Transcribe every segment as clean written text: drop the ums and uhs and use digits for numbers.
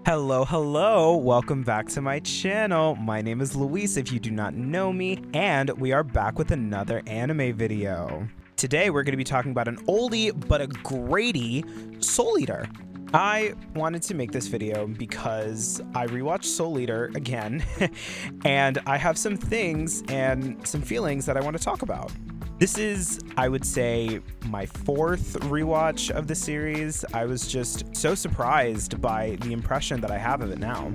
Hello, welcome back to my channel. My name is Luis if you do not know me, and we are back with another anime video. Today we're going to be talking about an oldie but a greatie, Soul Eater. I wanted to make this video because I rewatched Soul Eater again, and I have some things and some feelings that I want to talk about. This is, I would say, my fourth rewatch of the series. I was just so surprised by the impression that I have of it now.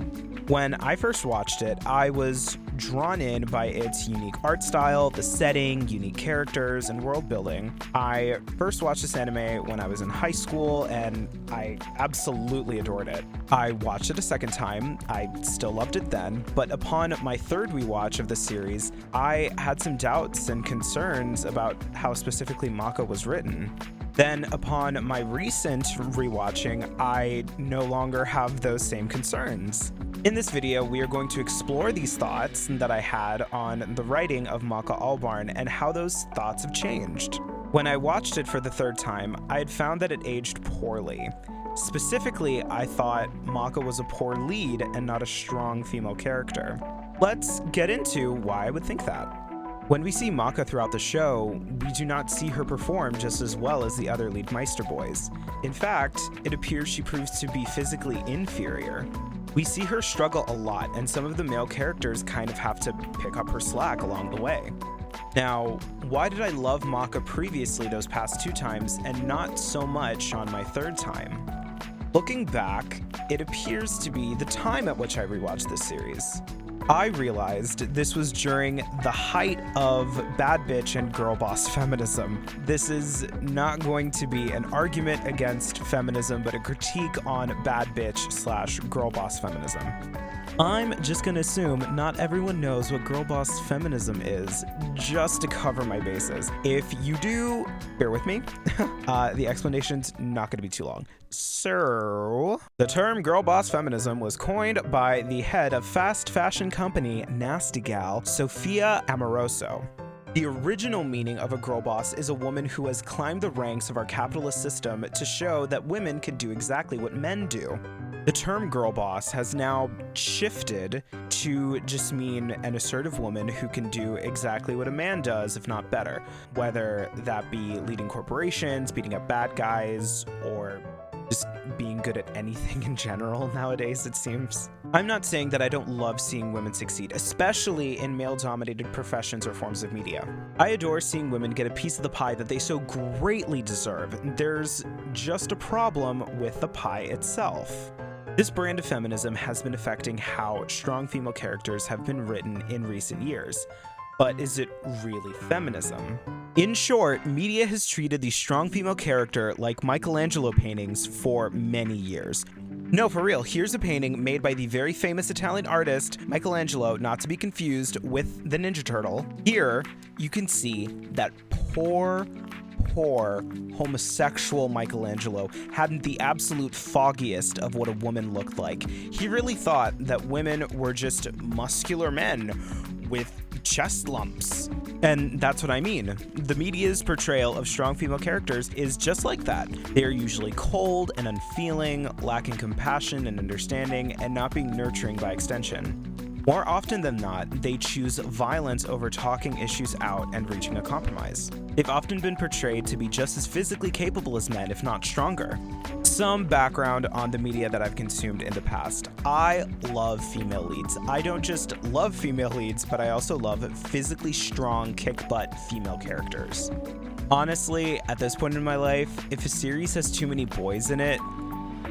When I first watched it, I was drawn in by its unique art style, the setting, unique characters, and world building. I first watched this anime when I was in high school, and I absolutely adored it. I watched it a second time. I still loved it then, but upon my third rewatch of the series, I had some doubts and concerns about how specifically Maka was written. Then upon my recent rewatching, I no longer have those same concerns. In this video, we are going to explore these thoughts that I had on the writing of Maka Albarn and how those thoughts have changed. When I watched it for the third time, I had found that it aged poorly. Specifically, I thought Maka was a poor lead and not a strong female character. Let's get into why I would think that. When we see Maka throughout the show, we do not see her perform just as well as the other lead Meister boys. In fact, it appears she proves to be physically inferior. We see her struggle a lot, and some of the male characters kind of have to pick up her slack along the way. Now, why did I love Maka previously those past two times and not so much on my third time? Looking back, it appears to be the time at which I rewatched this series. I realized this was during the height of bad bitch and girl boss feminism. This is not going to be an argument against feminism, but a critique on bad bitch / girl boss feminism. I'm just gonna assume not everyone knows what girl boss feminism is, just to cover my bases. If you do, bear with me. The explanation's not gonna be too long. So, the term girl boss feminism was coined by the head of fast fashion company Nasty Gal, Sophia Amoroso. The original meaning of a girl boss is a woman who has climbed the ranks of our capitalist system to show that women can do exactly what men do. The term girl boss has now shifted to just mean an assertive woman who can do exactly what a man does, if not better, whether that be leading corporations, beating up bad guys, or just being good at anything in general nowadays, it seems. I'm not saying that I don't love seeing women succeed, especially in male-dominated professions or forms of media. I adore seeing women get a piece of the pie that they so greatly deserve. There's just a problem with the pie itself. This brand of feminism has been affecting how strong female characters have been written in recent years. But is it really feminism? In short, media has treated the strong female character like Michelangelo paintings for many years. No, for real, here's a painting made by the very famous Italian artist Michelangelo, not to be confused with the Ninja Turtle. Here, you can see that poor homosexual Michelangelo hadn't the absolute foggiest of what a woman looked like. He really thought that women were just muscular men with chest lumps. And that's what I mean. The media's portrayal of strong female characters is just like that. They are usually cold and unfeeling, lacking compassion and understanding, and not being nurturing by extension. More often than not, they choose violence over talking issues out and reaching a compromise. They've often been portrayed to be just as physically capable as men, if not stronger. Some background on the media that I've consumed in the past. I love female leads. I don't just love female leads, but I also love physically strong, kick-butt female characters. Honestly, at this point in my life, if a series has too many boys in it,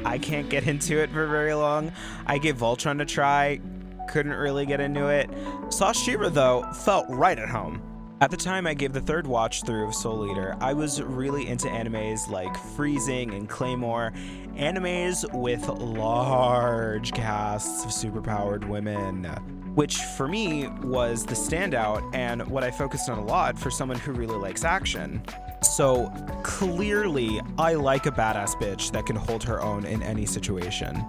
I can't get into it for very long. I gave Voltron a try, couldn't really get into it. Saw She-Ra though, felt right at home. At the time I gave the third watch through of Soul Eater, I was really into animes like Freezing and Claymore, animes with large casts of superpowered women, which for me was the standout and what I focused on a lot for someone who really likes action. So clearly, I like a badass bitch that can hold her own in any situation.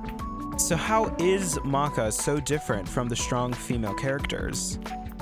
So how is Maka so different from the strong female characters?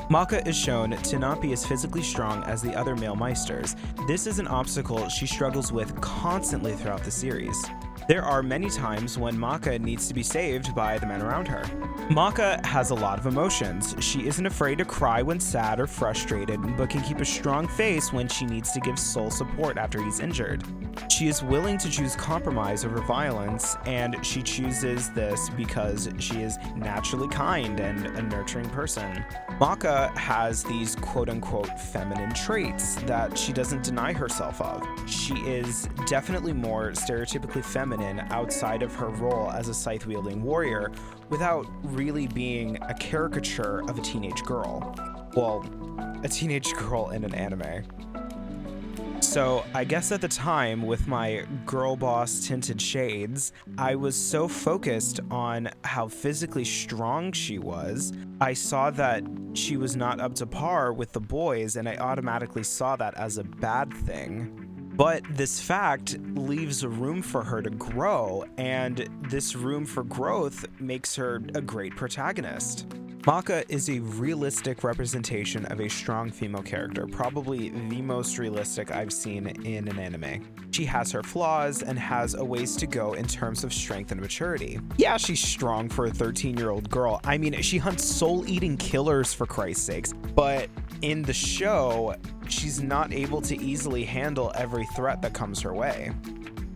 Maka is shown to not be as physically strong as the other male Meisters. This is an obstacle she struggles with constantly throughout the series. There are many times when Maka needs to be saved by the men around her. Maka has a lot of emotions. She isn't afraid to cry when sad or frustrated, but can keep a strong face when she needs to give Soul support after he's injured. She is willing to choose compromise over violence, and she chooses this because she is naturally kind and a nurturing person. Maka has these quote-unquote feminine traits that she doesn't deny herself of. She is definitely more stereotypically feminine outside of her role as a scythe-wielding warrior, without really being a caricature of a teenage girl. Well, a teenage girl in an anime. So I guess at the time, with my girl boss tinted shades, I was so focused on how physically strong she was, I saw that she was not up to par with the boys, and I automatically saw that as a bad thing. But this fact leaves room for her to grow, and this room for growth makes her a great protagonist. Maka is a realistic representation of a strong female character, probably the most realistic I've seen in an anime. She has her flaws and has a ways to go in terms of strength and maturity. Yeah, she's strong for a 13-year-old girl. I mean, she hunts soul-eating killers, for Christ's sakes, but in the show, she's not able to easily handle every threat that comes her way.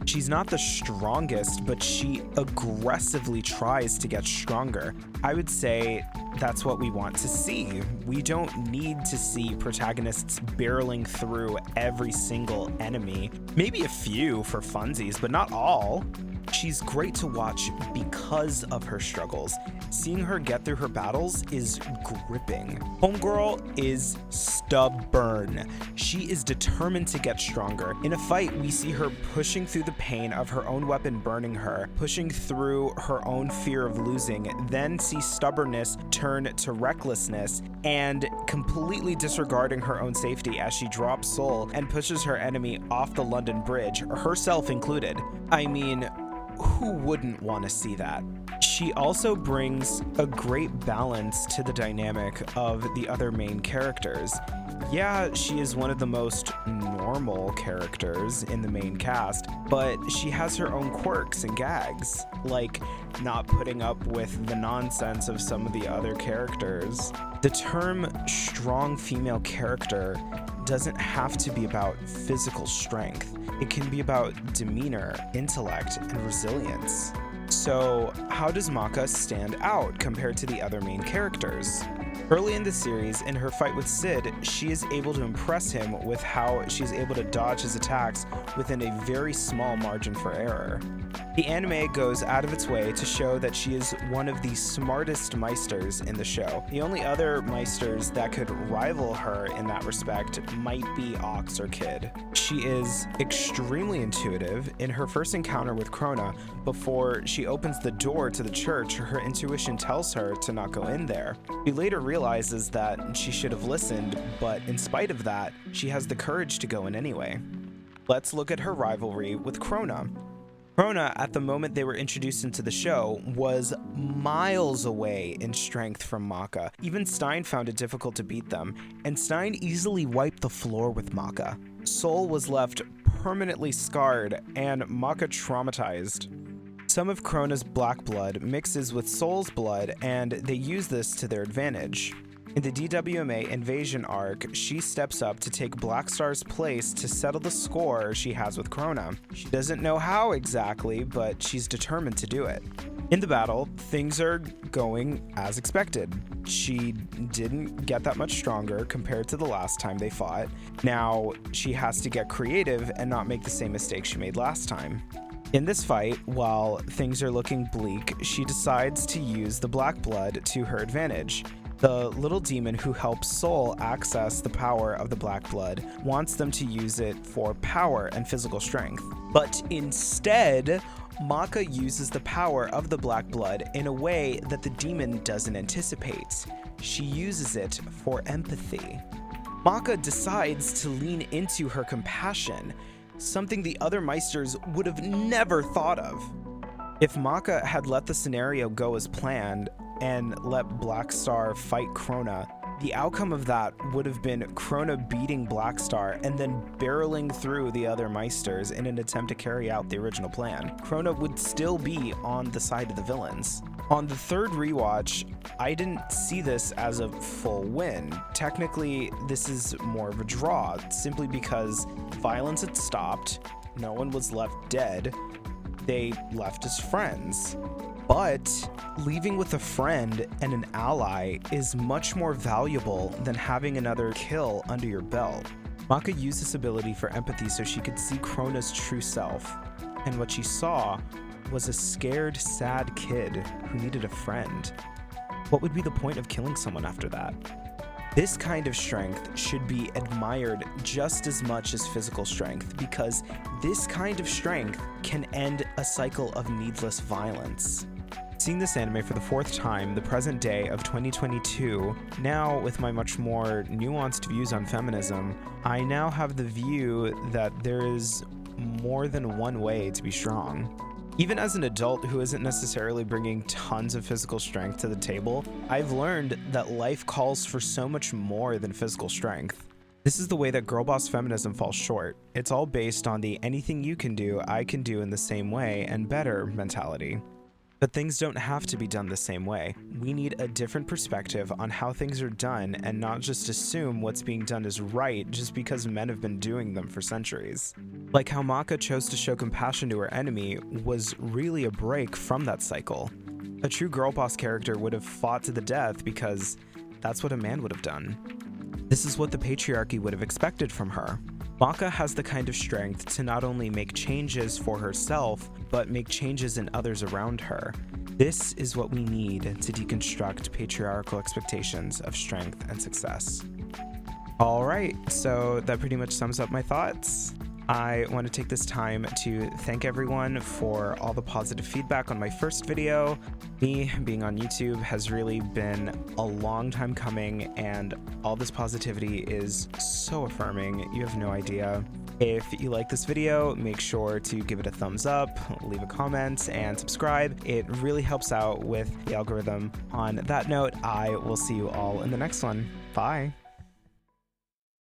She's not the strongest, but she aggressively tries to get stronger. I would say that's what we want to see. We don't need to see protagonists barreling through every single enemy. Maybe a few for funsies, but not all. She's great to watch because of her struggles. Seeing her get through her battles is gripping. Homegirl is stubborn. She is determined to get stronger. In a fight, we see her pushing through the pain of her own weapon burning her, pushing through her own fear of losing, then see stubbornness turn to recklessness, and completely disregarding her own safety as she drops Soul and pushes her enemy off the London Bridge, herself included. I mean, who wouldn't want to see that? She also brings a great balance to the dynamic of the other main characters. Yeah, she is one of the most normal characters in the main cast, but she has her own quirks and gags, like not putting up with the nonsense of some of the other characters. The term strong female character doesn't have to be about physical strength. It can be about demeanor, intellect, and resilience. So, how does Maka stand out compared to the other main characters? Early in the series, in her fight with Sid, she is able to impress him with how she's able to dodge his attacks within a very small margin for error. The anime goes out of its way to show that she is one of the smartest Meisters in the show. The only other Meisters that could rival her in that respect might be Ox or Kid. She is extremely intuitive. In her first encounter with Krona, before she opens the door to the church, her intuition tells her to not go in there. She later realizes that she should have listened, but in spite of that, she has the courage to go in anyway. Let's look at her rivalry with Krona. Krona, at the moment they were introduced into the show, was miles away in strength from Maka. Even Stein found it difficult to beat them, and Stein easily wiped the floor with Maka. Soul was left permanently scarred, and Maka traumatized. Some of Krona's black blood mixes with Soul's blood, and they use this to their advantage. In the DWMA Invasion arc, she steps up to take Black Star's place to settle the score she has with Krona. She doesn't know how exactly, but she's determined to do it. In the battle, things are going as expected. She didn't get that much stronger compared to the last time they fought. Now, she has to get creative and not make the same mistake she made last time. In this fight, while things are looking bleak, she decides to use the black blood to her advantage. The little demon who helps Soul access the power of the black blood wants them to use it for power and physical strength. But instead, Maka uses the power of the black blood in a way that the demon doesn't anticipate. She uses it for empathy. Maka decides to lean into her compassion, something the other Meisters would have never thought of. If Maka had let the scenario go as planned and let Black Star fight Krona, The outcome of that would have been Krona beating Blackstar and then barreling through the other Meisters in an attempt to carry out the original plan. Krona would still be on the side of the villains. On the third rewatch, I didn't see this as a full win. Technically, this is more of a draw, simply because violence had stopped, no one was left dead, they left as friends. But leaving with a friend and an ally is much more valuable than having another kill under your belt. Maka used this ability for empathy so she could see Krona's true self, and what she saw was a scared, sad kid who needed a friend. What would be the point of killing someone after that? This kind of strength should be admired just as much as physical strength, because this kind of strength can end a cycle of needless violence. Seeing this anime for the fourth time, the present day of 2022, now with my much more nuanced views on feminism, I now have the view that there is more than one way to be strong. Even as an adult who isn't necessarily bringing tons of physical strength to the table, I've learned that life calls for so much more than physical strength. This is the way that girl boss feminism falls short. It's all based on the anything you can do, I can do in the same way and better mentality. But things don't have to be done the same way. We need a different perspective on how things are done and not just assume what's being done is right just because men have been doing them for centuries. Like how Maka chose to show compassion to her enemy was really a break from that cycle. A true girl boss character would have fought to the death because that's what a man would have done. This is what the patriarchy would have expected from her. Maka has the kind of strength to not only make changes for herself, but make changes in others around her. This is what we need to deconstruct patriarchal expectations of strength and success. All right, so that pretty much sums up my thoughts. I want to take this time to thank everyone for all the positive feedback on my first video. Me being on YouTube has really been a long time coming, and all this positivity is so affirming. You have no idea. If you like this video, make sure to give it a thumbs up, leave a comment, and subscribe. It really helps out with the algorithm. On that note, I will see you all in the next one. Bye.